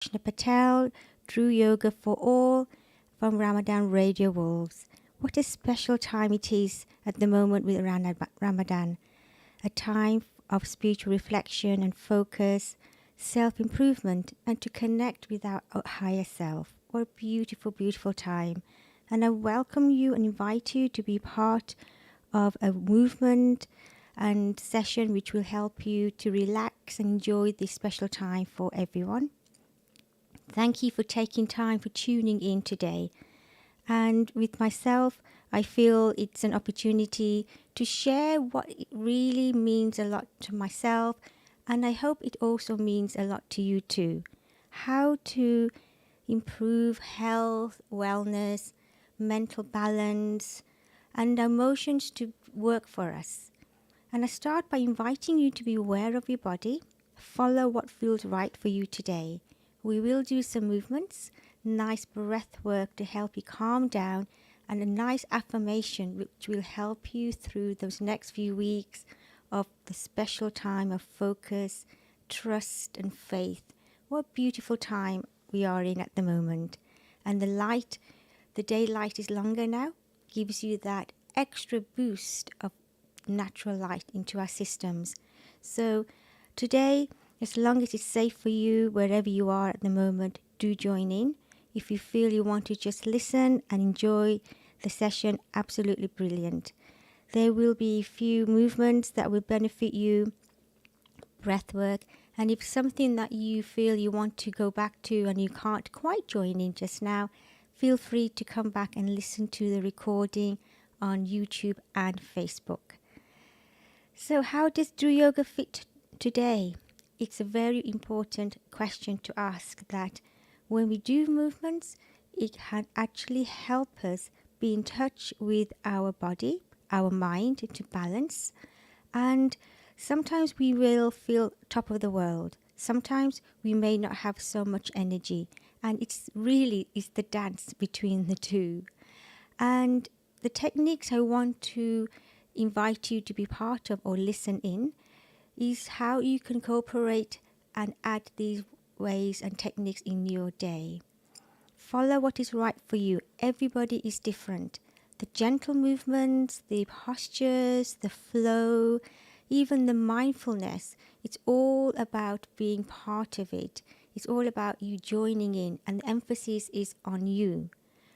Krishna Patel, Dru Yoga for All from Ramadan Radio Wolves. What a special time it is at the moment with Ramadan. A time of spiritual reflection and focus, self-improvement, and to connect with our higher self. What a beautiful, beautiful time. And I welcome you and invite you to be part of a movement and session which will help you to relax and enjoy this special time for everyone. Thank you for taking time for tuning in today. And with myself, I feel it's an opportunity to share what it really means a lot to myself, and I hope it also means a lot to you too. How to improve health, wellness, mental balance, and emotions to work for us. And I start by inviting you to be aware of your body. Follow what feels right for you today. We will do some movements, nice breath work to help you calm down, and a nice affirmation which will help you through those next few weeks of the special time of focus, trust, and faith. What a beautiful time we are in at the moment. And the daylight is longer now, gives you that extra boost of natural light into our systems. So today, as long as it's safe for you, wherever you are at the moment, do join in. If you feel you want to just listen and enjoy the session, absolutely brilliant. There will be a few movements that will benefit you, breath work, and if something that you feel you want to go back to and you can't quite join in just now, feel free to come back and listen to the recording on YouTube and Facebook. So how does Dru Yoga fit today? It's a very important question to ask, that when we do movements, it can actually help us be in touch with our body, our mind, to balance. And sometimes we will feel top of the world. Sometimes we may not have so much energy. And it's the dance between the two. And the techniques I want to invite you to be part of or listen in is how you can cooperate and add these ways and techniques in your day. Follow what is right for you. Everybody is different. The gentle movements, the postures, the flow, even the mindfulness, it's all about being part of it. It's all about you joining in, and the emphasis is on you.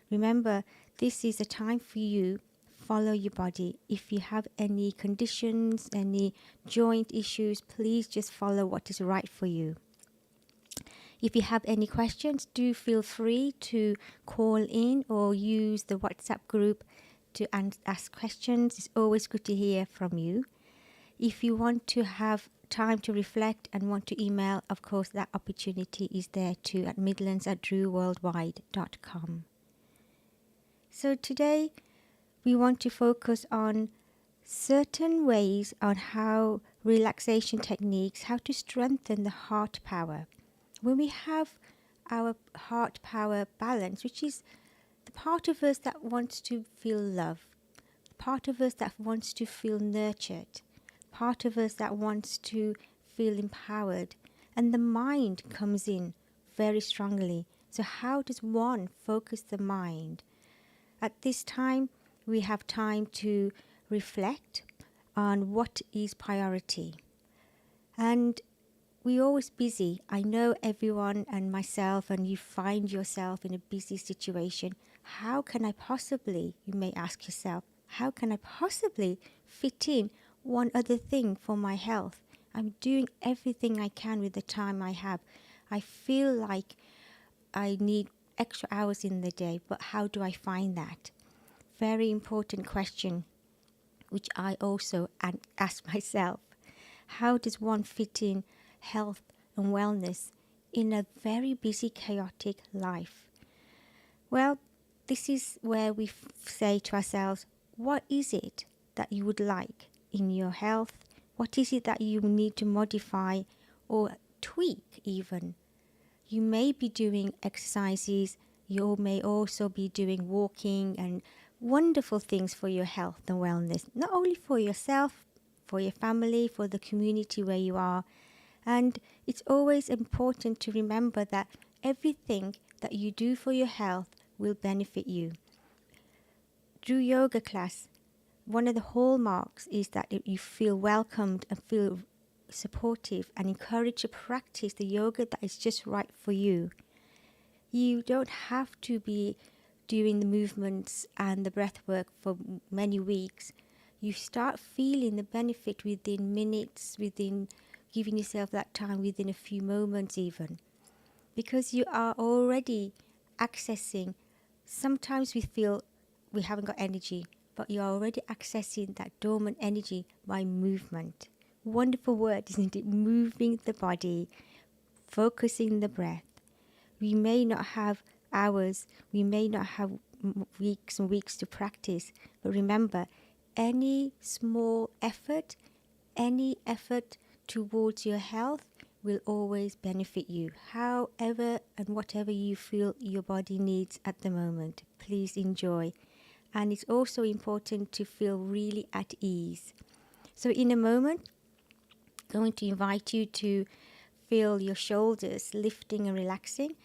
Remember, this is a time for you. Follow your body. If you have any conditions, any joint issues, please just follow what is right for you. If you have any questions, do feel free to call in or use the WhatsApp group to ask questions. It's always good to hear from you. If you want to have time to reflect and want to email, of course, that opportunity is there too at midlands@druworldwide.com. So today, we want to focus on certain ways on how relaxation techniques, how to strengthen the heart power. When we have our heart power balance, which is the part of us that wants to feel love, the part of us that wants to feel nurtured, part of us that wants to feel empowered, and the mind comes in very strongly. So how does one focus the mind? At this time, we have time to reflect on what is priority. And we're always busy. I know everyone and myself, and you find yourself in a busy situation. How can I possibly, you may ask yourself, how can I possibly fit in one other thing for my health? I'm doing everything I can with the time I have. I feel like I need extra hours in the day, but how do I find that? Very important question, which I also ask myself. How does one fit in health and wellness in a very busy, chaotic life? Well, this is where we say to ourselves, what is it that you would like in your health? What is it that you need to modify or tweak even? You may be doing exercises. You may also be doing walking and wonderful things for your health and wellness, not only for yourself, for your family, for the community where you are. And it's always important to remember that everything that you do for your health will benefit you. Dru Yoga class, one of the hallmarks is that you feel welcomed and feel supportive and encouraged to practice the yoga that is just right for you. You don't have to be doing the movements and the breath work for many weeks. You start feeling the benefit within minutes, within giving yourself that time, within a few moments even. Because you are already accessing, sometimes we feel we haven't got energy, but you're already accessing that dormant energy by movement. Wonderful word, isn't it? Moving the body, focusing the breath. We may not have hours, we may not have weeks and weeks to practice, but remember, any small effort, any effort towards your health will always benefit you, however and whatever you feel your body needs at the moment. Please enjoy. And it's also important to feel really at ease. So in a moment, I'm going to invite you to feel your shoulders lifting and relaxing.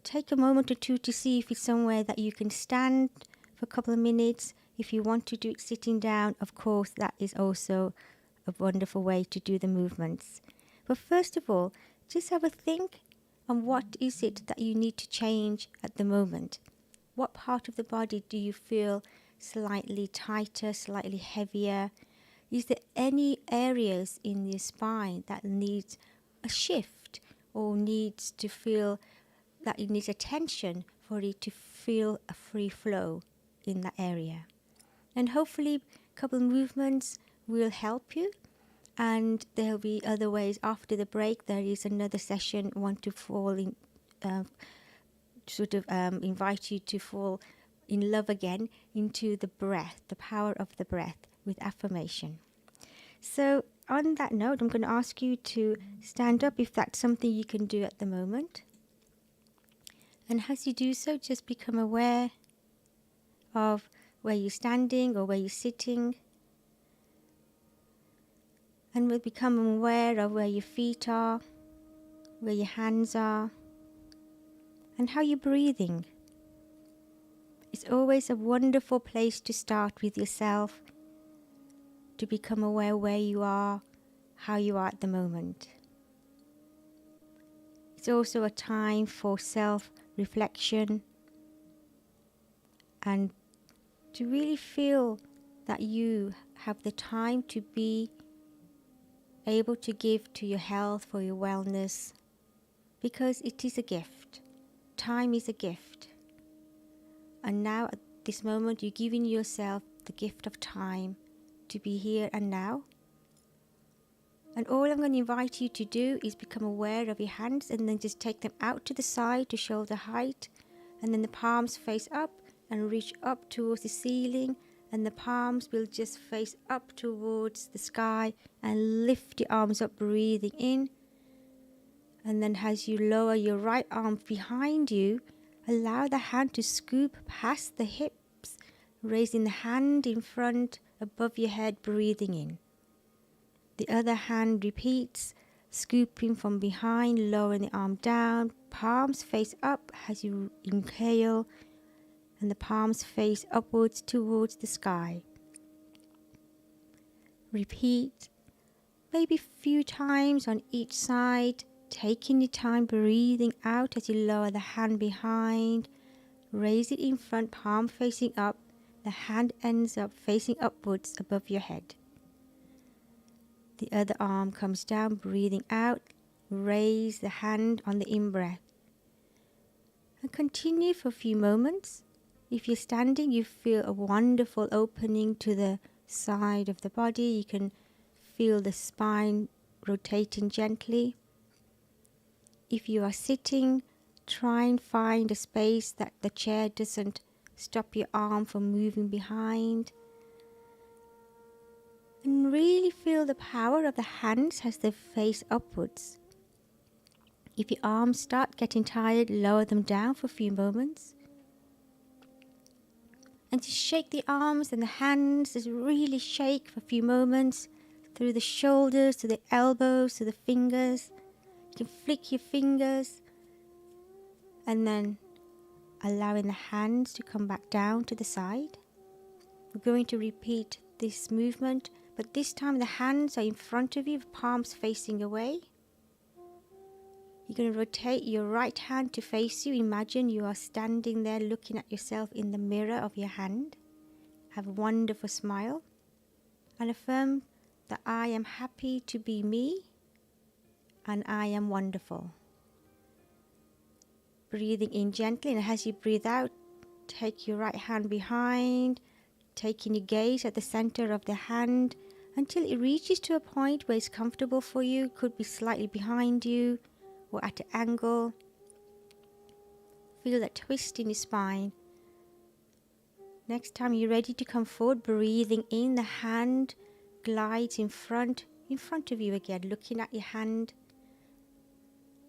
Take a moment or two to see if it's somewhere that you can stand for a couple of minutes. If you want to do it sitting down, of course, that is also a wonderful way to do the movements. But first of all, just have a think on what is it that you need to change at the moment. What part of the body do you feel slightly tighter, slightly heavier? Is there any areas in your spine that needs a shift or needs to feel that it needs attention for it to feel a free flow in that area? And hopefully a couple of movements will help you. And there'll be other ways after the break. There is another session. I want to fall in, invite you to fall in love again into the breath, the power of the breath with affirmation. So on that note, I'm going to ask you to stand up if that's something you can do at the moment. And as you do so, just become aware of where you're standing or where you're sitting. And we'll become aware of where your feet are, where your hands are, and how you're breathing. It's always a wonderful place to start with yourself, to become aware where you are, how you are at the moment. It's also a time for self-reflection and to really feel that you have the time to be able to give to your health, for your wellness, because it is a gift. Time is a gift. And now at this moment, you're giving yourself the gift of time to be here and now. And all I'm going to invite you to do is become aware of your hands and then just take them out to the side to shoulder height. And then the palms face up and reach up towards the ceiling. And the palms will just face up towards the sky and lift your arms up, breathing in. And then as you lower your right arm behind you, allow the hand to scoop past the hips, raising the hand in front above your head, breathing in. The other hand repeats, scooping from behind, lowering the arm down, palms face up as you inhale, and the palms face upwards towards the sky. Repeat, maybe a few times on each side, taking your time, breathing out as you lower the hand behind, raise it in front, palm facing up, the hand ends up facing upwards above your head. The other arm comes down, breathing out, raise the hand on the in-breath. And continue for a few moments. If you're standing, you feel a wonderful opening to the side of the body. You can feel the spine rotating gently. If you are sitting, try and find a space that the chair doesn't stop your arm from moving behind. And really feel the power of the hands as they face upwards. If your arms start getting tired, lower them down for a few moments. And just shake the arms and the hands, just really shake for a few moments through the shoulders, to the elbows, to the fingers. You can flick your fingers And then allowing the hands to come back down to the side. We're going to repeat this movement, but this time the hands are in front of you, palms facing away. You're going to rotate your right hand to face you. Imagine you are standing there looking at yourself in the mirror of your hand. Have a wonderful smile and affirm that I am happy to be me and I am wonderful. Breathing in gently, and as you breathe out, take your right hand behind, taking your gaze at the center of the hand until it reaches to a point where it's comfortable for you. Could be slightly behind you or at an angle. Feel that twist in your spine. Next time you're ready to come forward, breathing in, the hand glides in front of you again, looking at your hand.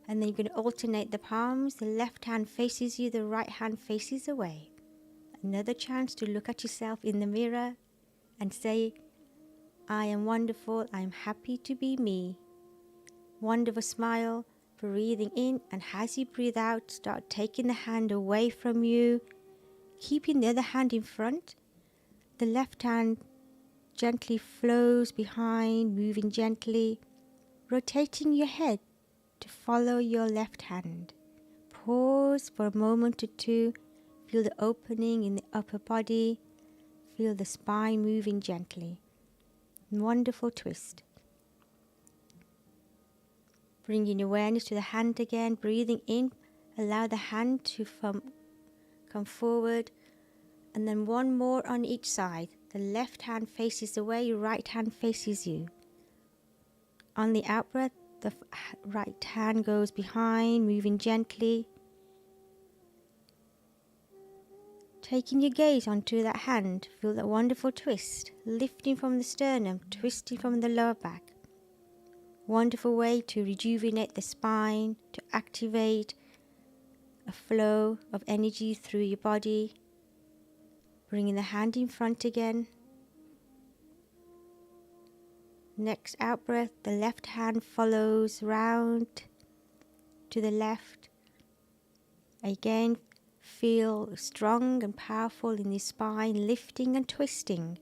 And then you're going to alternate the palms. The left hand faces you, the right hand faces away. Another chance to look at yourself in the mirror and say, I am wonderful, I am happy to be me. Wonderful smile, breathing in, and as you breathe out, start taking the hand away from you, keeping the other hand in front. The left hand gently flows behind, moving gently, rotating your head to follow your left hand. Pause for a moment or two. Feel the opening in the upper body. Feel the spine moving gently. Wonderful twist. Bringing awareness to the hand again. Breathing in. Allow the hand to come forward. And then one more on each side. The left hand faces away. Your right hand faces you. On the out breath, the right hand goes behind, moving gently. Taking your gaze onto that hand, feel that wonderful twist, lifting from the sternum, twisting from the lower back. Wonderful way to rejuvenate the spine, to activate a flow of energy through your body. Bringing the hand in front again. Next out breath, the left hand follows round to the left. Again, feel strong and powerful in the spine, lifting and twisting,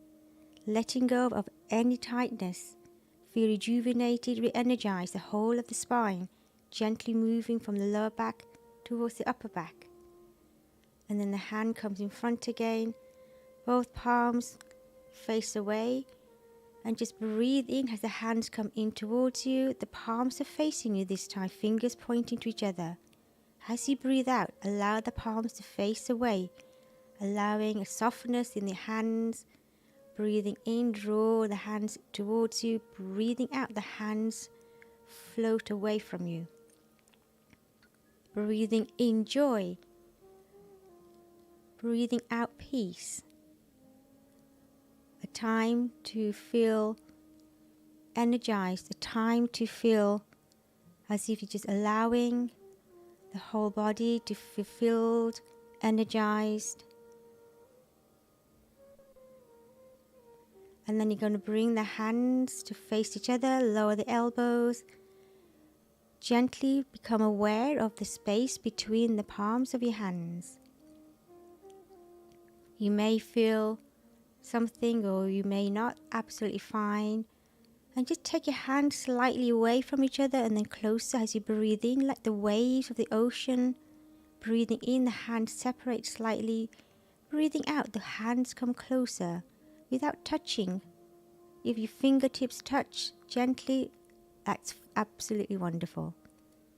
letting go of any tightness. Feel rejuvenated, re-energize the whole of the spine, gently moving from the lower back towards the upper back. And then the hand comes in front again, both palms face away, and just breathe in as the hands come in towards you. The palms are facing you this time, fingers pointing to each other. As you breathe out, allow the palms to face away, allowing a softness in the hands. Breathing in, draw the hands towards you. Breathing out, the hands float away from you. Breathing in, joy. Breathing out, peace. A time to feel energized, a time to feel as if you're just allowing the whole body to feel filled, energized. And then you're going to bring the hands to face each other, lower the elbows. Gently become aware of the space between the palms of your hands. You may feel something or you may not, absolutely fine. And just take your hands slightly away from each other and then closer as you breathe in, like the waves of the ocean. Breathing in, the hands separate slightly. Breathing out, the hands come closer without touching. If your fingertips touch gently, that's absolutely wonderful.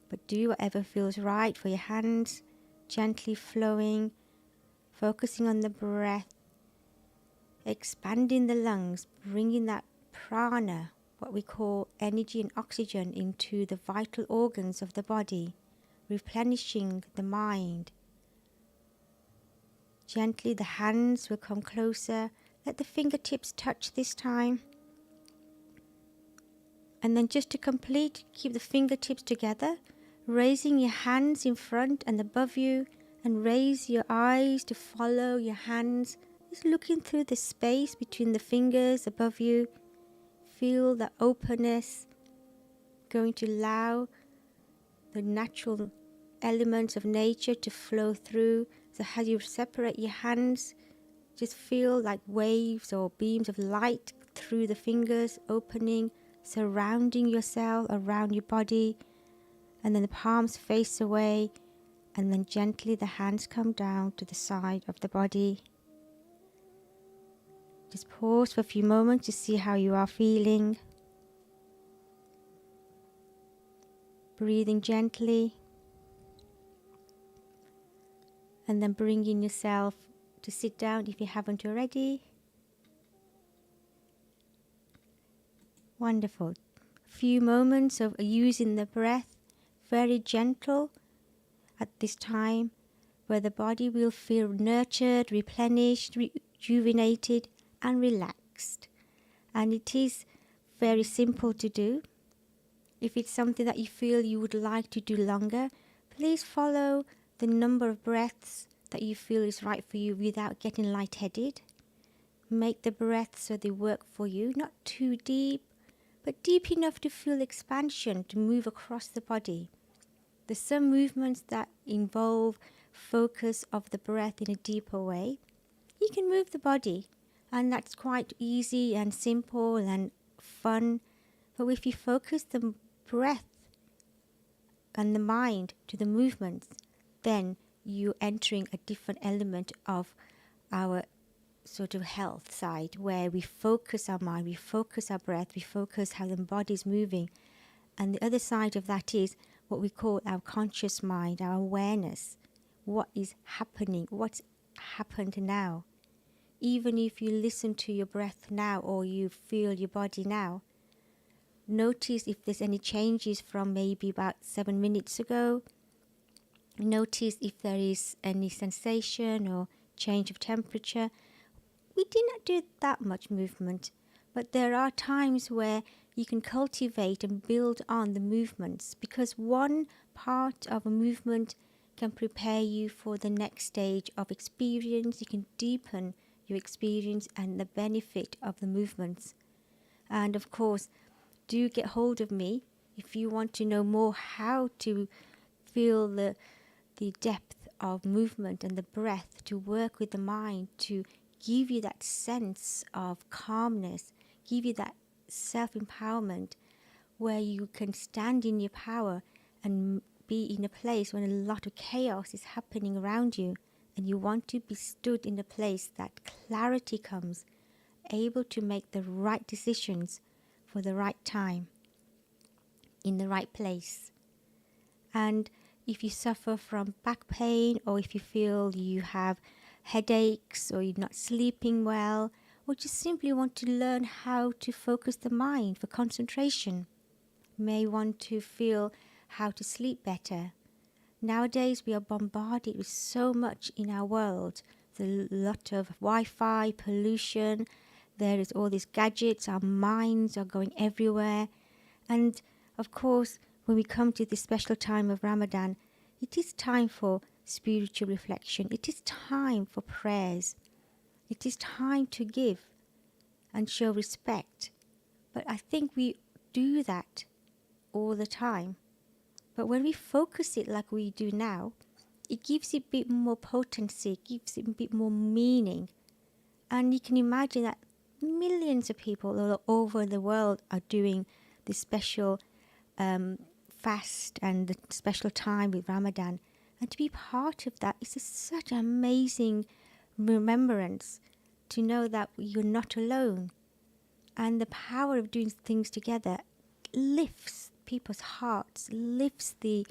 But do whatever feels right for your hands, gently flowing, focusing on the breath, expanding the lungs, bringing that prana, what we call energy and oxygen, into the vital organs of the body, replenishing the mind. Gently the hands will come closer. Let the fingertips touch this time. And then just to complete, keep the fingertips together, raising your hands in front and above you, and raise your eyes to follow your hands, just looking through the space between the fingers above you. Feel the openness, going to allow the natural elements of nature to flow through. So as you separate your hands, just feel like waves or beams of light through the fingers, opening, surrounding yourself, around your body. And then the palms face away, and then gently the hands come down to the side of the body. Just pause for a few moments to see how you are feeling. Breathing gently. And then bringing yourself to sit down if you haven't already. Wonderful. Few moments of using the breath, very gentle at this time, where the body will feel nurtured, replenished, rejuvenated and relaxed. And it is very simple to do. If it's something that you feel you would like to do longer, please follow the number of breaths that you feel is right for you without getting lightheaded. Make the breaths so they work for you, not too deep, but deep enough to feel expansion, to move across the body. There's some movements that involve focus of the breath in a deeper way. You can move the body, and that's quite easy and simple and fun. But if you focus the breath and the mind to the movements, then you're entering a different element of our sort of health side, where we focus our mind, we focus our breath, we focus how the body's moving. And the other side of that is what we call our conscious mind, our awareness. What is happening? What's happened now? Even if you listen to your breath now or you feel your body now, notice if there's any changes from maybe about 7 minutes ago. Notice if there is any sensation or change of temperature. We did not do that much movement, but there are times where you can cultivate and build on the movements, because one part of a movement can prepare you for the next stage of experience. You can deepen your experience and the benefit of the movements. And of course, do get hold of me if you want to know more how to feel the depth of movement and the breath, to work with the mind, to give you that sense of calmness, give you that self-empowerment where you can stand in your power and be in a place when a lot of chaos is happening around you, and you want to be stood in a place that clarity comes, able to make the right decisions for the right time, in the right place. And if you suffer from back pain, or if you feel you have headaches, or you're not sleeping well, or just simply want to learn how to focus the mind for concentration, may want to feel how to sleep better. Nowadays we are bombarded with so much in our world. There's a lot of Wi-Fi, pollution, there is all these gadgets, our minds are going everywhere. And of course, when we come to this special time of Ramadan, it is time for spiritual reflection. It is time for prayers. It is time to give and show respect. But I think we do that all the time. But when we focus it like we do now, it gives it a bit more potency, it gives it a bit more meaning. And you can imagine that millions of people all over the world are doing this special fast and the special time with Ramadan. And to be part of that is such an amazing remembrance, to know that you're not alone. And the power of doing things together lifts people's hearts, lifts the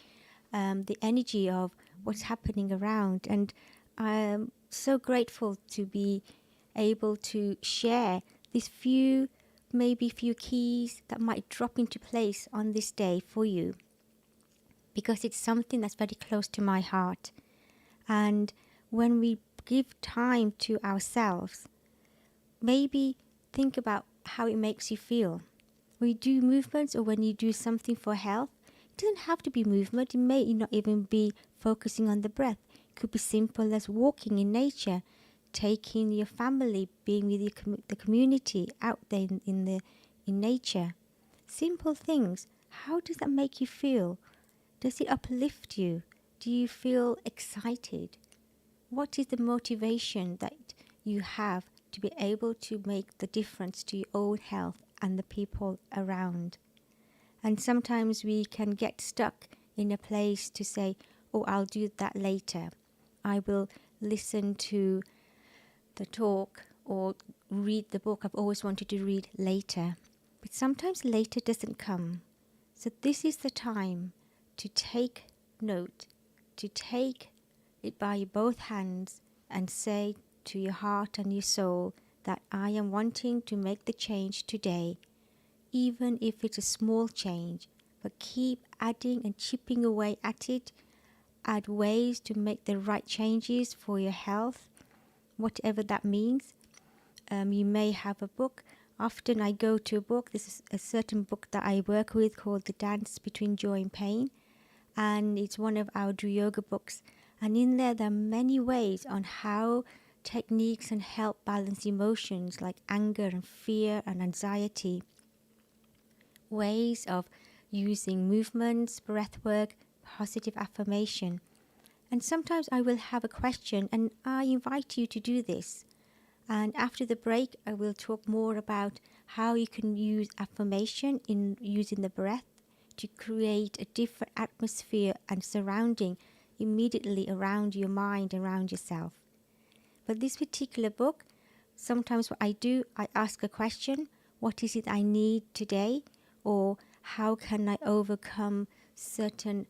energy of what's happening around. And I'm so grateful to be able to share these maybe few keys that might drop into place on this day for you, because it's something that's very close to my heart. And when we give time to ourselves, maybe think about how it makes you feel. When you do movements, or when you do something for health, it doesn't have to be movement. It may not even be focusing on the breath. It could be simple as walking in nature, taking your family, being with the community out there in nature. Simple things. How does that make you feel? Does it uplift you? Do you feel excited? What is the motivation that you have to be able to make the difference to your own health and the people around? And sometimes we can get stuck in a place to say, oh, I'll do that later. I will listen to the talk or read the book I've always wanted to read later. But sometimes later doesn't come. So this is the time to take note, to take it by both hands and say to your heart and your soul that I am wanting to make the change today, even if it's a small change, but keep adding and chipping away at it. Add ways to make the right changes for your health, whatever that means. You may have a book. Often I go to a book. This is a certain book that I work with called The Dance Between Joy and Pain. And it's one of our Dru Yoga books. And in there are many ways on how techniques can help balance emotions like anger and fear and anxiety. Ways of using movements, breath work, positive affirmation. And sometimes I will have a question and I invite you to do this. And after the break, I will talk more about how you can use affirmation in using the breath to create a different atmosphere and surrounding immediately around your mind, around yourself. But this particular book, sometimes what I do, I ask a question, what is it I need today? Or how can I overcome certain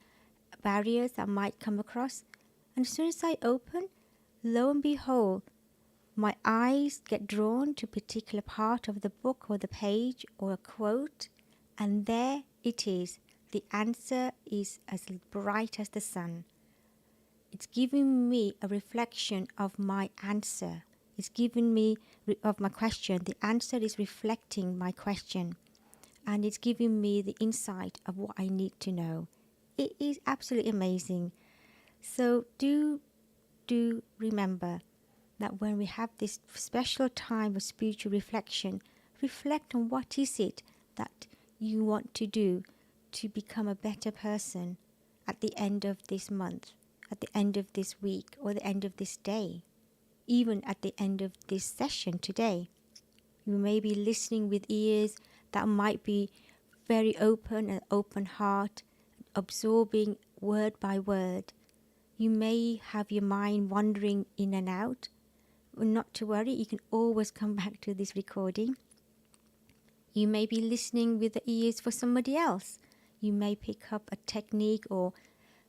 barriers that might come across? And as soon as I open, lo and behold, my eyes get drawn to a particular part of the book or the page or a quote, and there it is. The answer is as bright as the sun. It's giving me a reflection of my answer. It's giving me of my question. The answer is reflecting my question. And it's giving me the insight of what I need to know. It is absolutely amazing. So do remember that when we have this special time of spiritual reflection, reflect on what is it that you want to do to become a better person at the end of this month, at the end of this week, or the end of this day, even at the end of this session today. You may be listening with ears that might be very open, an open heart, absorbing word by word. You may have your mind wandering in and out. Not to worry, you can always come back to this recording. You may be listening with the ears for somebody else. You may pick up a technique or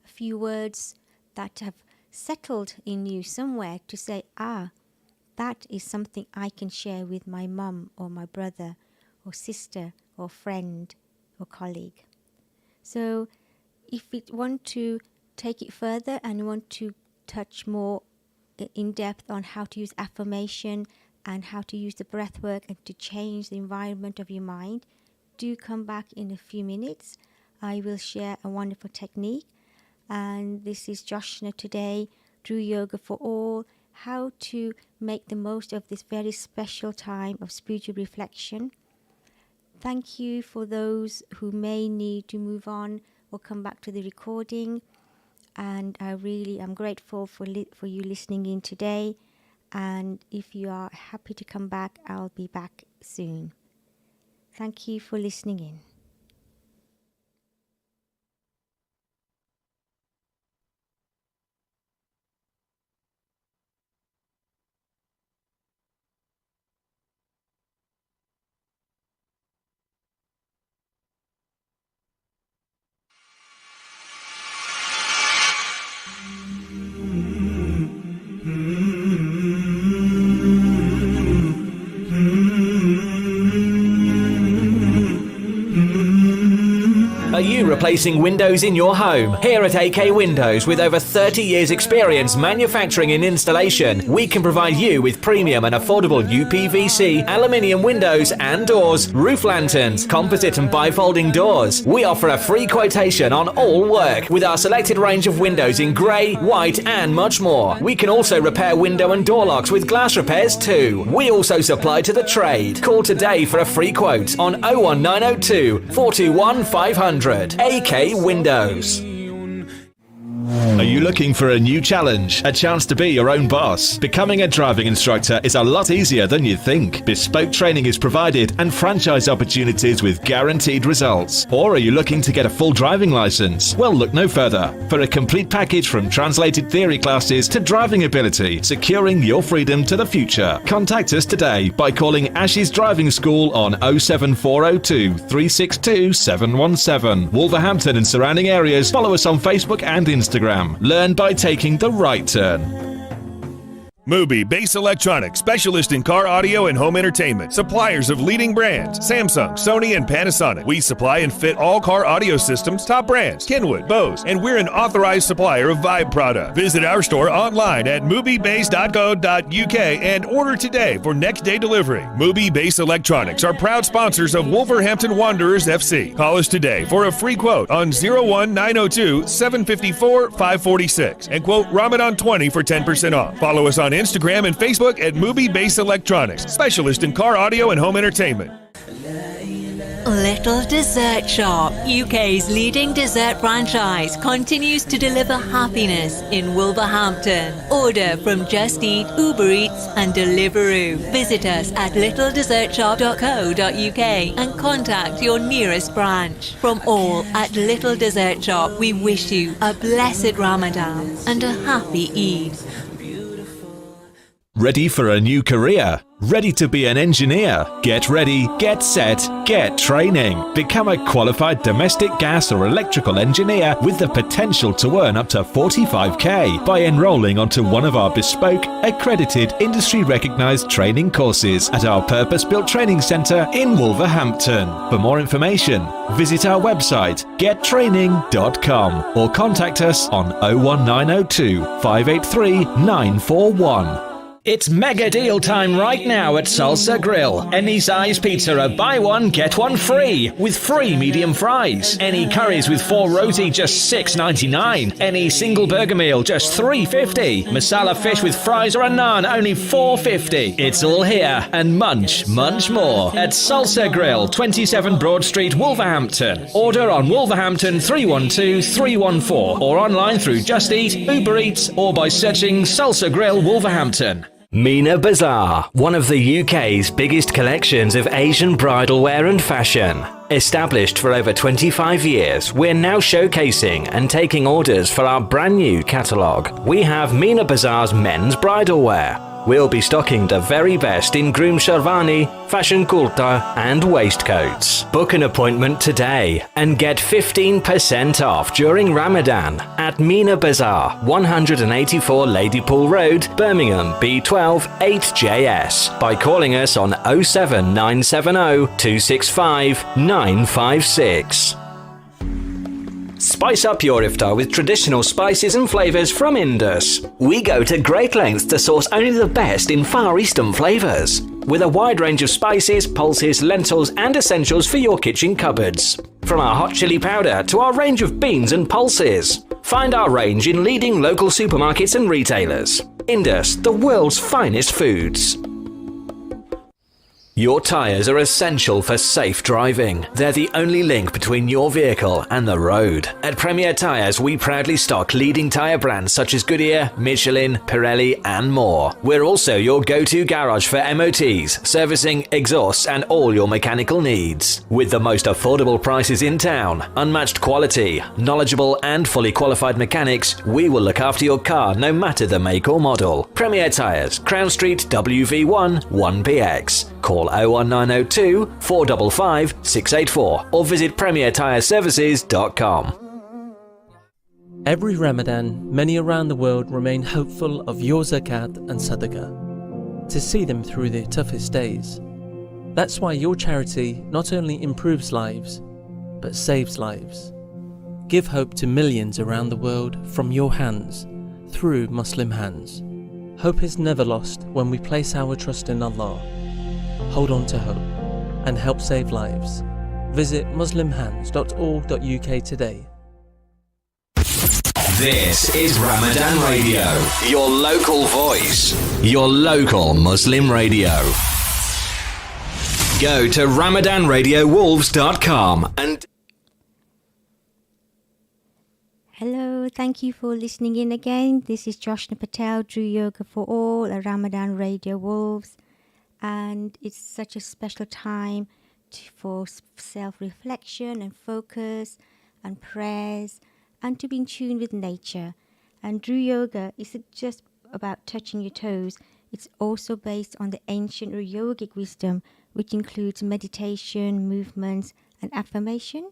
a few words that have settled in you somewhere to say, that is something I can share with my mum or my brother or sister or friend or colleague. So if you want to take it further and want to touch more in depth on how to use affirmation and how to use the breath work and to change the environment of your mind, do come back in a few minutes. I will share a wonderful technique. And this is Joshna today, Dru Yoga for All, how to make the most of this very special time of spiritual reflection. Thank you for those who may need to move on or come back to the recording. And I'm grateful for you listening in today. And if you are happy to come back, I'll be back soon. Thank you for listening in. Are you replacing windows in your home? Here at AK Windows, with over 30 years experience manufacturing and installation, we can provide you with premium and affordable UPVC, aluminium windows and doors, roof lanterns, composite and bifolding doors. We offer a free quotation on all work with our selected range of windows in grey, white and much more. We can also repair window and door locks with glass repairs too. We also supply to the trade. Call today for a free quote on 01902 421 500. AK Windows. Are you looking for a new challenge? A chance to be your own boss? Becoming a driving instructor is a lot easier than you think. Bespoke training is provided and franchise opportunities with guaranteed results. Or are you looking to get a full driving license? Well, look no further. For a complete package from translated theory classes to driving ability, securing your freedom to the future. Contact us today by calling Ash's Driving School on 07402 362 717. Wolverhampton and surrounding areas, follow us on Facebook and Instagram. Learn by taking the right turn. Mubi Bass Electronics, specialist in car audio and home entertainment. Suppliers of leading brands, Samsung, Sony, and Panasonic. We supply and fit all car audio systems, top brands, Kenwood, Bose, and we're an authorized supplier of Vibe product. Visit our store online at mubibass.co.uk and order today for next day delivery. Mubi Bass Electronics are proud sponsors of Wolverhampton Wanderers FC. Call us today for a free quote on 01902 754 546 and quote Ramadan 20 for 10% off. Follow us on Instagram and Facebook at Mubi Bass Electronics, specialist in car audio and home entertainment. Little Dessert Shop, UK's leading dessert franchise, continues to deliver happiness in Wolverhampton. Order from Just Eat, Uber Eats and Deliveroo. Visit us at littledessertshop.co.uk and contact your nearest branch. From all at Little Dessert Shop, we wish you a blessed Ramadan and a happy Eid. Ready for a new career? Ready to be an engineer? Get ready, get set, get training. Become a qualified domestic gas or electrical engineer with the potential to earn up to 45k by enrolling onto one of our bespoke, accredited, industry-recognised training courses at our purpose-built training centre in Wolverhampton. For more information, visit our website gettraining.com or contact us on 01902 583 941. It's mega deal time right now at Salsa Grill. Any size pizza, a buy one, get one free, with free medium fries. Any curries with 4 roti, just $6.99. Any single burger meal, just $3.50. Masala fish with fries or a naan, only $4.50. It's all here and much more at Salsa Grill, 27 Broad Street, Wolverhampton. Order on Wolverhampton 312 314 or online through Just Eat, Uber Eats or by searching Salsa Grill Wolverhampton. Mina Bazaar, one of the UK's biggest collections of Asian bridal wear and fashion. Established for over 25 years, we're now showcasing and taking orders for our brand new catalogue. We have Mina Bazaar's men's bridal wear. We'll be stocking the very best in groom sherwani, fashion kurta and waistcoats. Book an appointment today and get 15% off during Ramadan at Mina Bazaar, 184 Ladypool Road, Birmingham, B12 8JS by calling us on 07970 265 956. Spice up your iftar with traditional spices and flavours from Indus. We go to great lengths to source only the best in Far Eastern flavours, with a wide range of spices, pulses, lentils and essentials for your kitchen cupboards. From our hot chili powder to our range of beans and pulses. Find our range in leading local supermarkets and retailers. Indus, the world's finest foods. Your tyres are essential for safe driving. They're the only link between your vehicle and the road. At Premier Tyres, we proudly stock leading tyre brands such as Goodyear, Michelin, Pirelli and more. We're also your go-to garage for MOTs, servicing, exhausts and all your mechanical needs. With the most affordable prices in town, unmatched quality, knowledgeable and fully qualified mechanics, we will look after your car no matter the make or model. Premier Tyres, Crown Street, WV1 1PX. Call 01902 455 684 or visit premiertyreservices.com. Every Ramadan, many around the world remain hopeful of your zakat and sadaqah, to see them through their toughest days. That's why your charity not only improves lives, but saves lives. Give hope to millions around the world from your hands, through Muslim hands. Hope is never lost when we place our trust in Allah. Hold on to hope and help save lives. Visit muslimhands.org.uk today. This is Ramadan Radio, your local voice, your local Muslim radio. Go to RamadanRadioWolves.com and... Hello, So thank you for listening in again. This is Joshna Patel, Dru Yoga for All, a Ramadan Radio Wolves. And it's such a special time for self-reflection and focus and prayers and to be in tune with nature. And Dru Yoga isn't just about touching your toes. It's also based on the ancient yogic wisdom, which includes meditation, movements, and affirmation.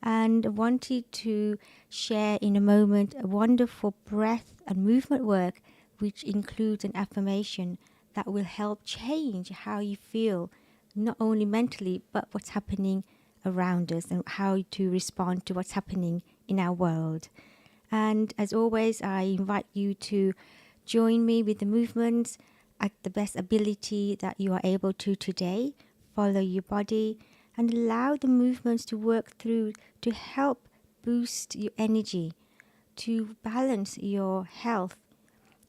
And I wanted to share in a moment a wonderful breath and movement work, which includes an affirmation that will help change how you feel, not only mentally, but what's happening around us and how to respond to what's happening in our world. And as always, I invite you to join me with the movements at the best ability that you are able to today. Follow your body and allow the movements to work through to help boost your energy, to balance your health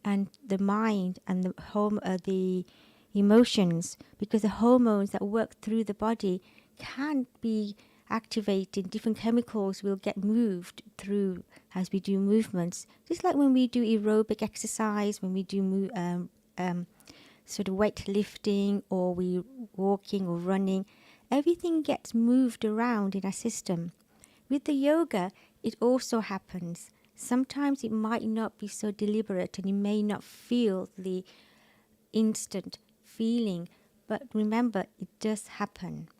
and the mind and the emotions, because the hormones that work through the body can be activated. Different chemicals will get moved through as we do movements, just like when we do aerobic exercise, when we do sort of weightlifting, or we walking or running. Everything gets moved around in our system. With the yoga, it also happens. Sometimes it might not be so deliberate and you may not feel the instant feeling, but remember, it does happen.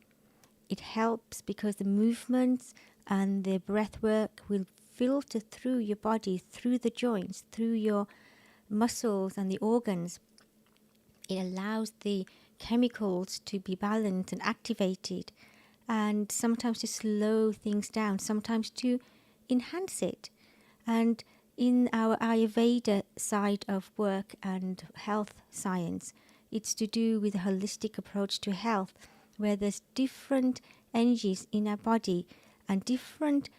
It helps because the movements and the breath work will filter through your body, through the joints, through your muscles and the organs. It allows the chemicals to be balanced and activated, and sometimes to slow things down, sometimes to enhance it. And in our Ayurveda side of work and health science, it's to do with a holistic approach to health, where there's different energies in our body and different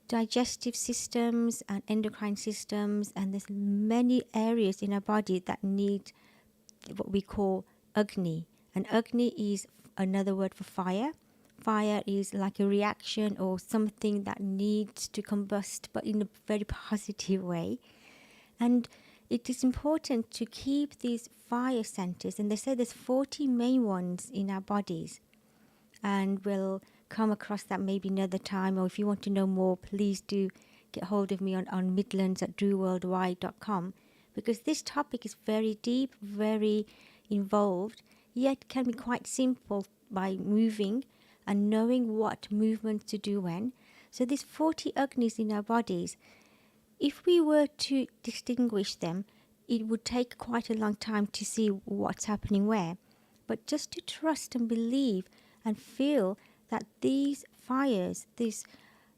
digestive systems and endocrine systems, and there's many areas in our body that need what we call Agni. And Agni is another word for fire. Fire is like a reaction or something that needs to combust, but in a very positive way. And it is important to keep these fire centers, and they say there's 40 main ones in our bodies. And we'll come across that maybe another time, or if you want to know more, please do get hold of me on midlands@druworldwide.com, because this topic is very deep, very involved, yet can be quite simple by moving and knowing what movements to do when. So there's 40 Agnis in our bodies. If we were to distinguish them, it would take quite a long time to see what's happening where. But just to trust and believe and feel that these fires, these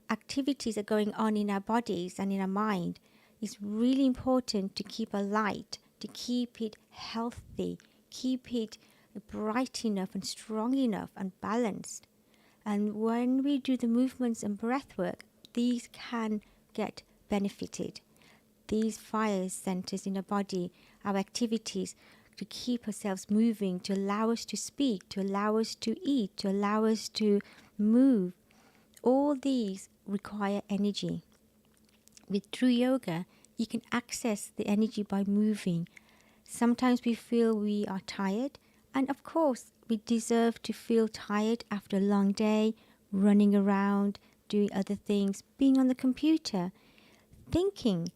activities are going on in our bodies and in our mind, is really important to keep alight, to keep it healthy, keep it bright enough and strong enough and balanced. And when we do the movements and breath work, these can get benefited. These fire centers in our body, our activities, to keep ourselves moving, to allow us to speak, to allow us to eat, to allow us to move. All these require energy. With Dru Yoga, you can access the energy by moving. Sometimes we feel we are tired, and of course, we deserve to feel tired after a long day, running around, doing other things, being on the computer. Thinking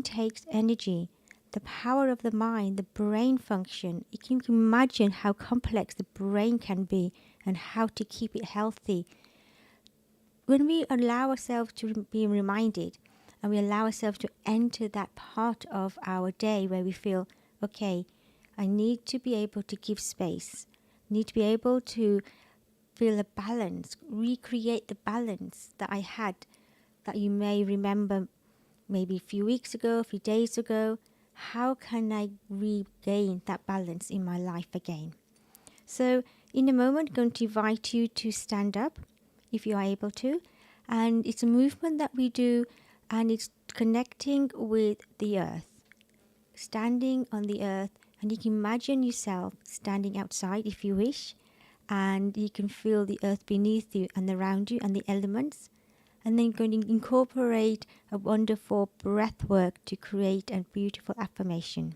takes energy. The power of the mind, the brain function. You can imagine how complex the brain can be and how to keep it healthy. When we allow ourselves to be reminded and we allow ourselves to enter that part of our day where we feel, okay, I need to be able to give space, need to be able to feel a balance, recreate the balance that I had, that you may remember maybe a few weeks ago, a few days ago. How can I regain that balance in my life again? So in a moment, I'm going to invite you to stand up if you are able to. And it's a movement that we do, and it's connecting with the earth. Standing on the earth, and you can imagine yourself standing outside if you wish, and you can feel the earth beneath you and around you and the elements. And then you're going to incorporate a wonderful breath work to create a beautiful affirmation.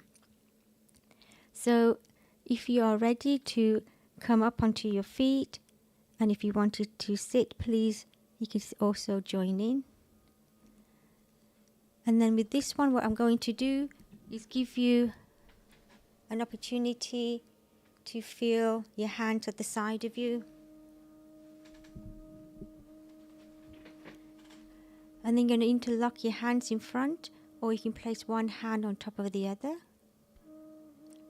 So if you are ready to come up onto your feet, and if you wanted to sit, please, you can also join in. And then with this one, what I'm going to do is give you an opportunity to feel your hands at the side of you. And then you're going to interlock your hands in front, or you can place one hand on top of the other.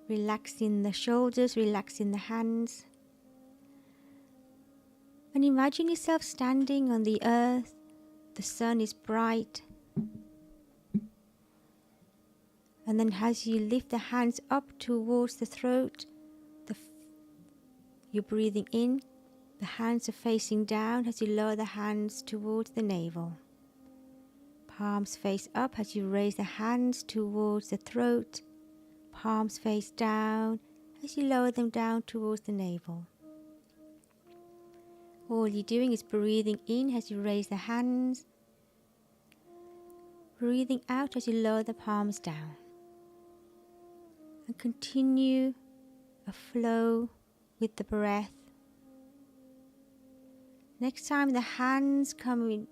Relaxing the shoulders, relaxing the hands. And imagine yourself standing on the earth. The sun is bright. And then as you lift the hands up towards the throat, you're breathing in. The hands are facing down as you lower the hands towards the navel. Palms face up as you raise the hands towards the throat. Palms face down as you lower them down towards the navel. All you're doing is breathing in as you raise the hands. Breathing out as you lower the palms down. And continue a flow with the breath. Next time the hands come in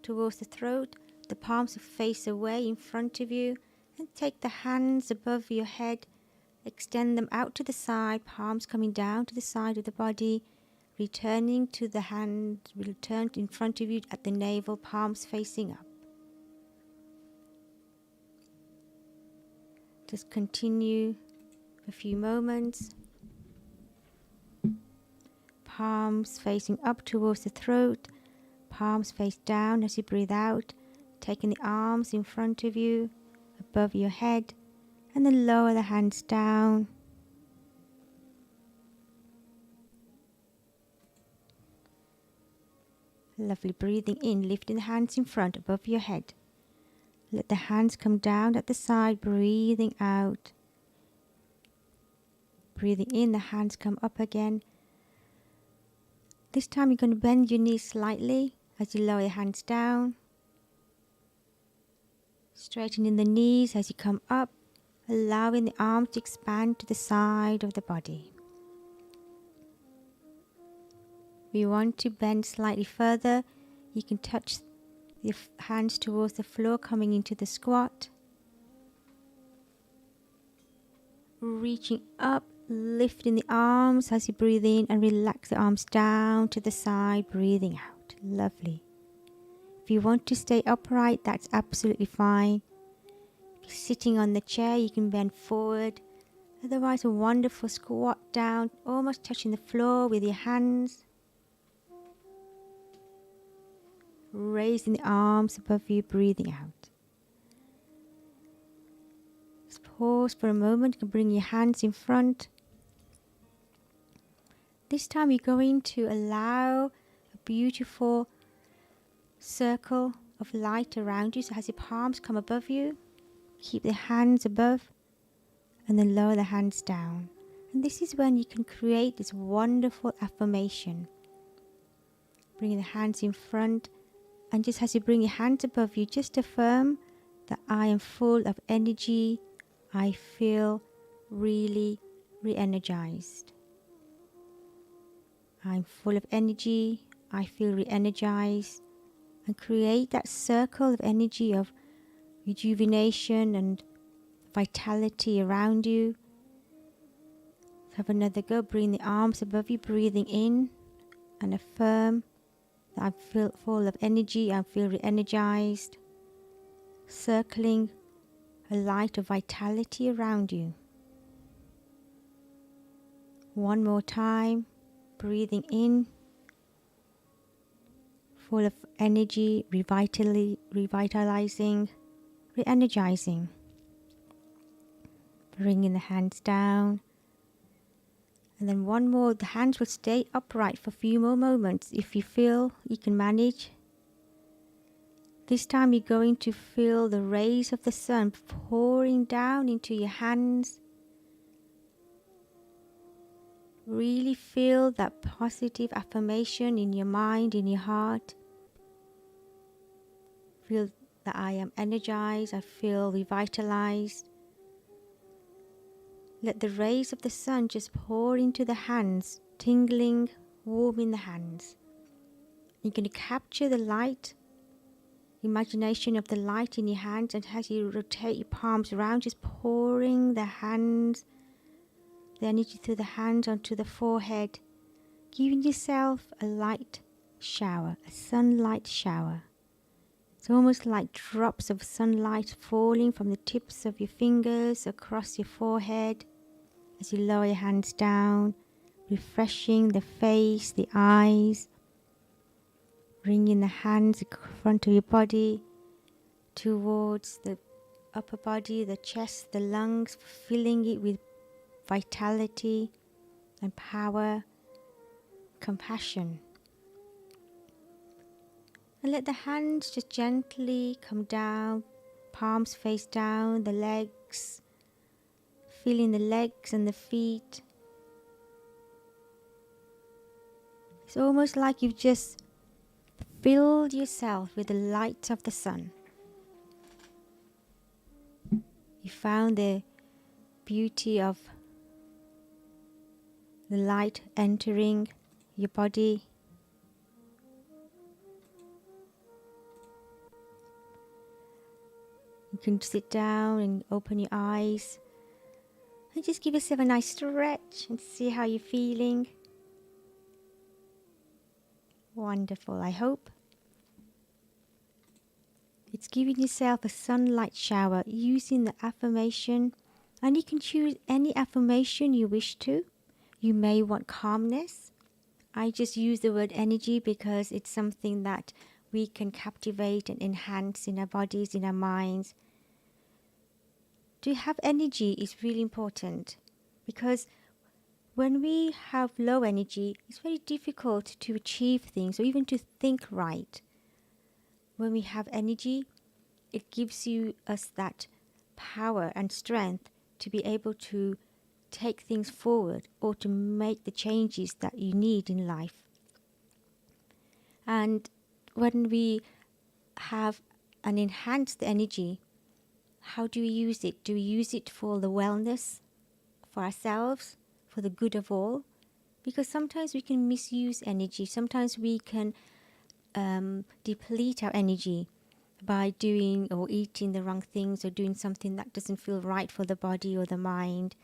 towards the throat, the palms will face away in front of you, and take the hands above your head, extend them out to the side, palms coming down to the side of the body, returning to the hand, return in front of you at the navel, palms facing up. Just continue for a few moments. Palms facing up towards the throat, palms face down as you breathe out, taking the arms in front of you, above your head, and then lower the hands down. Lovely. Breathing in, lifting the hands in front, above your head. Let the hands come down at the side, breathing out. Breathing in, the hands come up again. This time you're going to bend your knees slightly as you lower your hands down. Straightening the knees as you come up, allowing the arms to expand to the side of the body. If you want to bend slightly further, you can touch your hands towards the floor, coming into the squat. Reaching up, lifting the arms as you breathe in, and relax the arms down to the side, breathing out. Lovely. If you want to stay upright, that's absolutely fine. If you're sitting on the chair, you can bend forward. Otherwise, a wonderful squat down, almost touching the floor with your hands. Raising the arms above you, breathing out. Just pause for a moment. You can bring your hands in front. This time you're going to allow a beautiful circle of light around you. So as your palms come above you, keep the hands above and then lower the hands down. And this is when you can create this wonderful affirmation. Bringing the hands in front, and just as you bring your hands above you, just affirm that I am full of energy. I feel really re-energized. I'm full of energy. I feel re-energized. And create that circle of energy of rejuvenation and vitality around you. Have another go. Bring the arms above you, breathing in, and affirm that I feel full of energy. I feel re-energized. Circling a light of vitality around you. One more time. Breathing in, full of energy, revitalizing, re-energizing. Bringing the hands down. And then one more. The hands will stay upright for a few more moments if you feel you can manage. This time you're going to feel the rays of the sun pouring down into your hands. Really feel that positive affirmation in your mind, in your heart. feel that I am energized, I feel revitalized. Let the rays of the sun just pour into the hands, tingling, warm in the hands. You're going to capture the light, imagination of the light in your hands, and as you rotate your palms around, just pouring the hands, the energy through the hands onto the forehead, giving yourself a light shower, a sunlight shower. It's almost like drops of sunlight falling from the tips of your fingers across your forehead as you lower your hands down, refreshing the face, the eyes, bringing the hands in front of your body towards the upper body, the chest, the lungs, filling it with vitality and power, compassion. And let the hands just gently come down, palms face down, the legs, feeling the legs and the feet. It's almost like you've just filled yourself with the light of the sun. You found the beauty of the light entering your body. You can sit down and open your eyes and just give yourself a nice stretch and see how you're feeling. Wonderful, I hope. It's giving yourself a sunlight shower using the affirmation, and you can choose any affirmation you wish to. You may want calmness. I just use the word energy because it's something that we can captivate and enhance in our bodies, in our minds. To have energy is really important because when we have low energy, it's very difficult to achieve things or even to think right. When we have energy, it gives us that power and strength to be able to take things forward or to make the changes that you need in life. And when we have an enhanced energy, how do we use it? Do we use it for the wellness, for ourselves, for the good of all? Because sometimes we can misuse energy. Sometimes we can deplete our energy by doing or eating the wrong things or doing something that doesn't feel right for the body or the mind.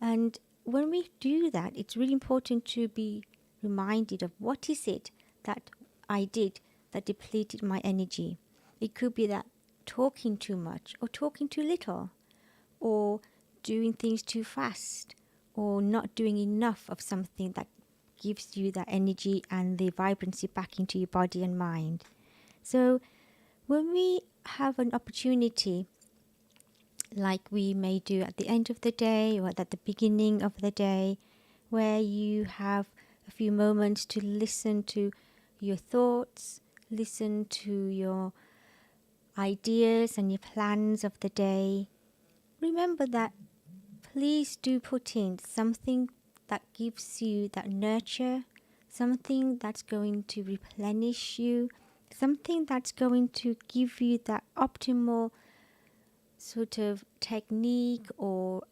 And when we do that, it's really important to be reminded of what is it that I did that depleted my energy. It could be that talking too much or talking too little, or doing things too fast, or not doing enough of something that gives you that energy and the vibrancy back into your body and mind. So when we have an opportunity, like we may do at the end of the day or at the beginning of the day, where you have a few moments to listen to your thoughts, listen to your ideas and your plans of the day, remember that please do put in something that gives you that nurture, something that's going to replenish you, something that's going to give you that optimal sort of technique, or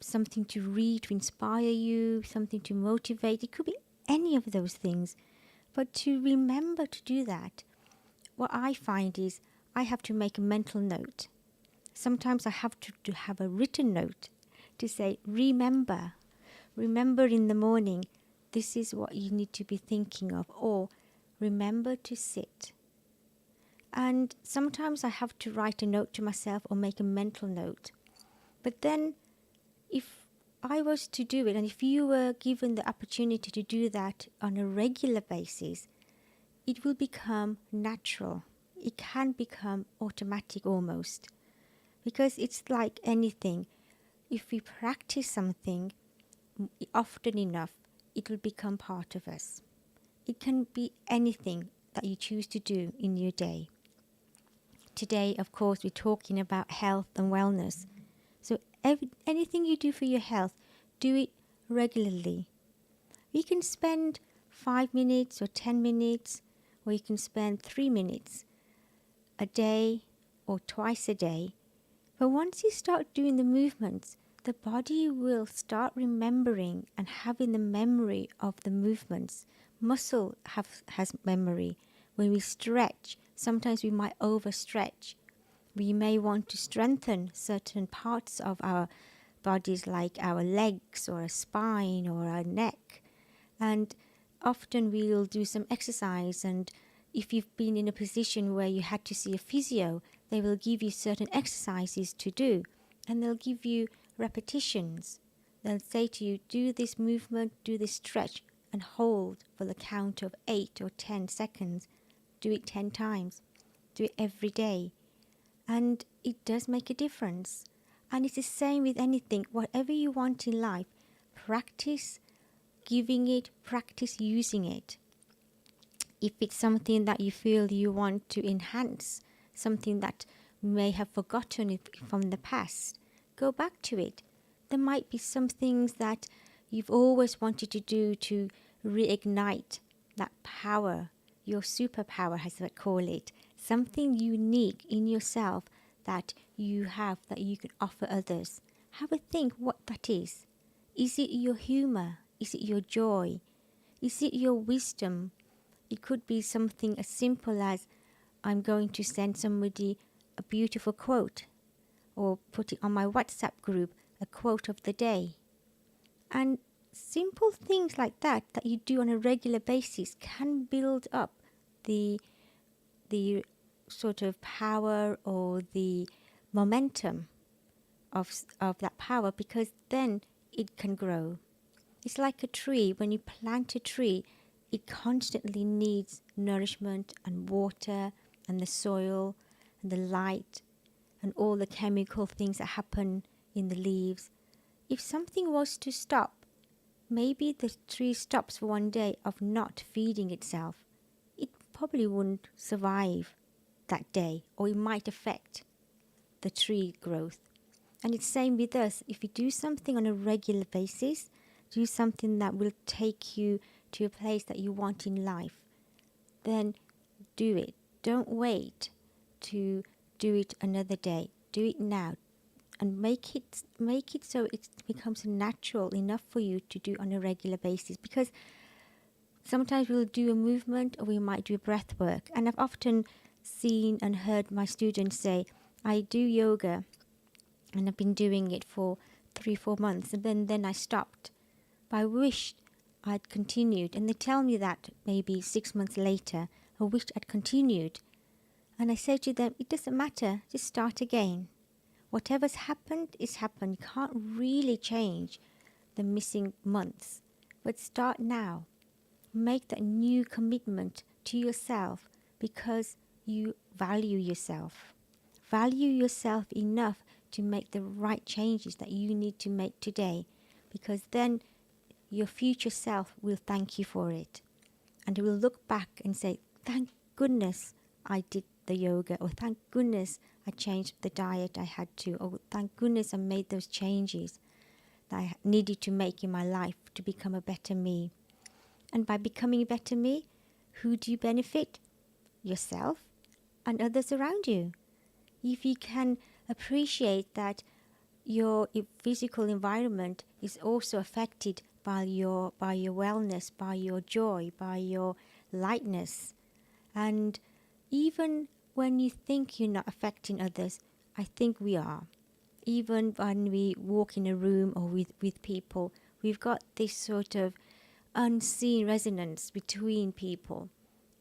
something to read to inspire you, something to motivate. It could be any of those things. But to remember to do that, what I find is I have to make a mental note. Sometimes I have to have a written note to say, remember in the morning, this is what you need to be thinking of, or remember to sit. And sometimes I have to write a note to myself or make a mental note. But then if I was to do it, and if you were given the opportunity to do that on a regular basis, it will become natural. It can become automatic almost. Because it's like anything. If we practice something often enough, it will become part of us. It can be anything that you choose to do in your day. Today, of course, we're talking about health and wellness. So anything you do for your health, do it regularly. You can spend 5 minutes or 10 minutes, or you can spend 3 minutes a day or twice a day. But once you start doing the movements, the body will start remembering and having the memory of the movements. Muscle has memory. When we stretch, sometimes we might overstretch. We may want to strengthen certain parts of our bodies, like our legs or our spine or our neck. And often we'll do some exercise, and if you've been in a position where you had to see a physio, they will give you certain exercises to do, and they'll give you repetitions. They'll say to you, do this movement, do this stretch, and hold for the count of 8 or 10 seconds. Do it 10 times. Do it every day. And it does make a difference. And it's the same with anything. Whatever you want in life, practice giving it, practice using it. If it's something that you feel you want to enhance, something that you may have forgotten from the past, go back to it. There might be some things that you've always wanted to do to reignite that power, your superpower, as I call it, something unique in yourself that you have that you can offer others. Have a think what that is. Is it your humor? Is it your joy? Is it your wisdom? It could be something as simple as, I'm going to send somebody a beautiful quote, or put it on my WhatsApp group, a quote of the day. And simple things like that you do on a regular basis can build up the sort of power or the momentum of that power, because then it can grow. It's like a tree. When you plant a tree, it constantly needs nourishment and water and the soil and the light and all the chemical things that happen in the leaves. If something was to stop, maybe the tree stops for one day of not feeding itself, it probably wouldn't survive that day, or it might affect the tree growth. And it's the same with us. If you do something on a regular basis, do something that will take you to a place that you want in life, then do it. Don't wait to do it another day. Do it now, and make it so it becomes natural enough for you to do on a regular basis. Because sometimes we'll do a movement, or we might do a breath work. And I've often seen and heard my students say, I do yoga and I've been doing it for 3-4 months, and then I stopped. But I wished I'd continued. And they tell me that maybe 6 months later, I wished I'd continued. And I say to them, it doesn't matter, just start again. Whatever's happened is happened. You can't really change the missing months, but start now. Make that new commitment to yourself, because you value yourself. Value yourself enough to make the right changes that you need to make today, because then your future self will thank you for it. And will look back and say, thank goodness I did the yoga, or thank goodness I changed the diet I had to, or thank goodness I made those changes that I needed to make in my life to become a better me. And by becoming a better me, who do you benefit? Yourself and others around you. If you can appreciate that your physical environment is also affected by your wellness, by your joy, by your lightness. And even when you think you're not affecting others, I think we are. Even when we walk in a room or with people, we've got this sort of unseen resonance between people.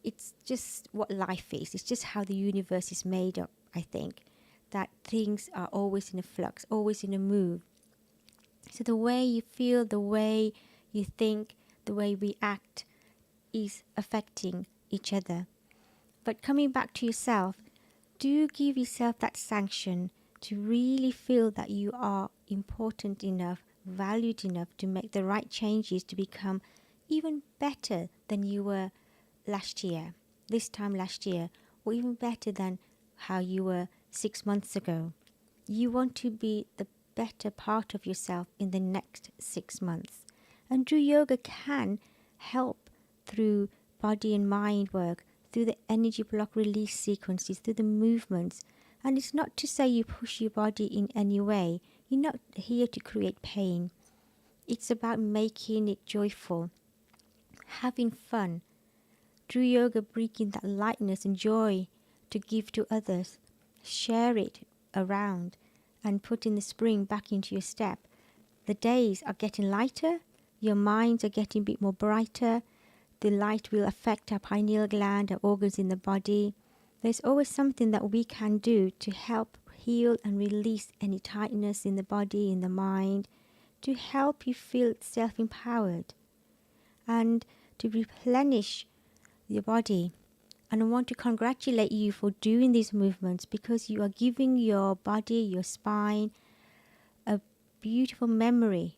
It's just what life is. It's just how the universe is made up, I think. That things are always in a flux, always in a move. So the way you feel, the way you think, the way we act is affecting each other. But coming back to yourself, do give yourself that sanction to really feel that you are important enough, valued enough to make the right changes to become even better than you were this time last year, or even better than how you were 6 months ago. You want to be the better part of yourself in the next 6 months. And Dru Yoga can help through body and mind work, through the energy block release sequences, through the movements. And it's not to say you push your body in any way. You're not here to create pain. It's about making it joyful, having fun. Dru Yoga bringing that lightness and joy to give to others. Share it around and put in the spring back into your step. The days are getting lighter. Your minds are getting a bit more brighter. The light will affect our pineal gland, our organs in the body. There's always something that we can do to help heal and release any tightness in the body, in the mind, to help you feel self-empowered and to replenish your body. And I want to congratulate you for doing these movements, because you are giving your body, your spine, a beautiful memory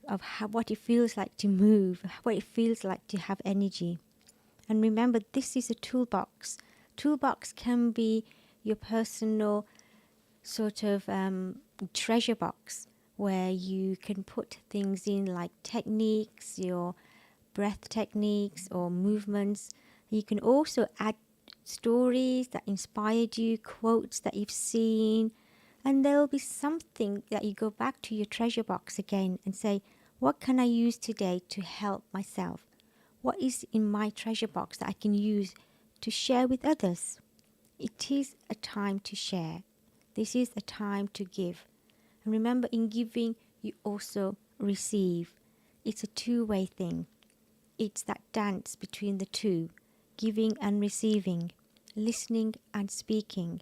of what it feels like to move, what it feels like to have energy. And remember, this is a toolbox. Toolbox can be your personal sort of treasure box, where you can put things in like techniques, your breath techniques or movements. You can also add stories that inspired you, quotes that you've seen, and there will be something that you go back to your treasure box again and say, what can I use today to help myself? What is in my treasure box that I can use to share with others? It is a time to share. This is a time to give. And remember, in giving, you also receive. It's a two-way thing. It's that dance between the two, giving and receiving, listening and speaking.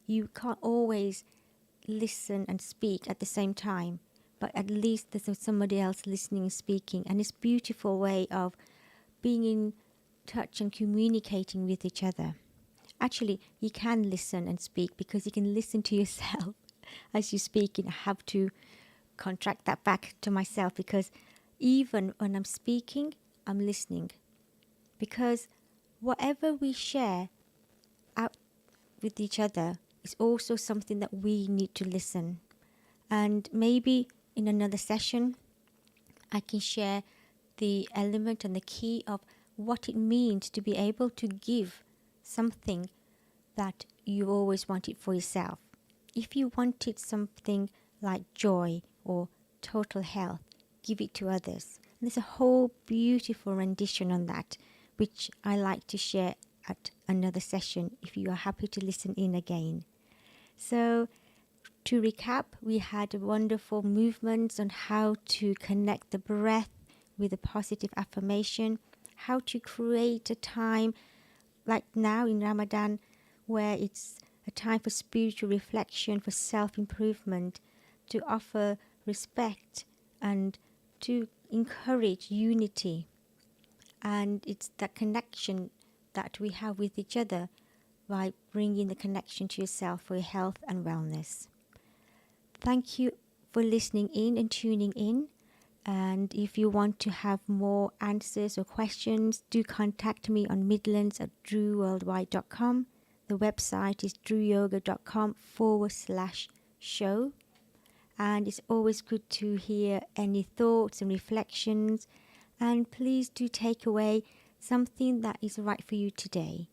You can't always listen and speak at the same time, but at least there's somebody else listening and speaking. And it's a beautiful way of being in touch and communicating with each other. Actually, you can listen and speak because you can listen to yourself as you speak. And I have to contract that back to myself, because even when I'm speaking, I'm listening. Because whatever we share out with each other is also something that we need to listen. And maybe in another session, I can share the element and the key of what it means to be able to give something that you always wanted for yourself. If you wanted something like joy or total health, give it to others. And there's a whole beautiful rendition on that, which I like to share at another session if you are happy to listen in again. So to recap, we had wonderful movements on how to connect the breath with a positive affirmation, how to create a time like now in Ramadan, where it's a time for spiritual reflection, for self-improvement, to offer respect and to encourage unity. And it's that connection that we have with each other by bringing the connection to yourself for your health and wellness. Thank you for listening in and tuning in. And if you want to have more answers or questions, do contact me on midlands@druworldwide.com. The website is druyoga.com/show. And it's always good to hear any thoughts and reflections. And please do take away something that is right for you today.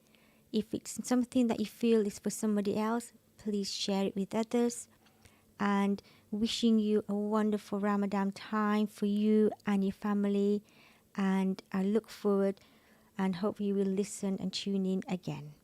If it's something that you feel is for somebody else, please share it with others. And wishing you a wonderful Ramadan time for you and your family. And I look forward and hope you will listen and tune in again.